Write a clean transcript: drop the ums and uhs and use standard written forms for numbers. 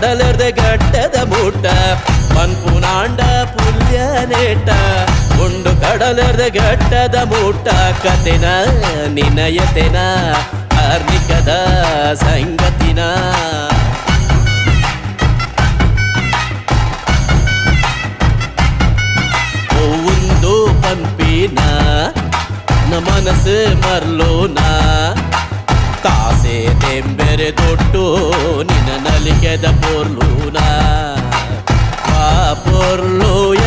ಕಡಲರ್ದ ಗಟ್ಟದ ಮೂಟ ಪನ್ಪುನಾಂಡ ಪುಲ್ಯ ನೇಟ ಉಂಡು ಕಡಲರ್ದ ಗಟ್ಟದ ಮೂಟ ಕತೆನ ನಿನಯತೆನ ಆರ್ನಿಕದ ಸಂಗತಿನ ಒಂದು ಪಂಪಿನ ನ ಮನಸ್ಸು ಮರ್ಲೋನ ಕಾಸೆ ತೆಂಬೆರೆ ದೊಡ್ಡು ನಿನ್ನ ನಲಿಗೆದ ಪೊರ್ಲೂನ ಆ ಪೊರ್ಲುಯ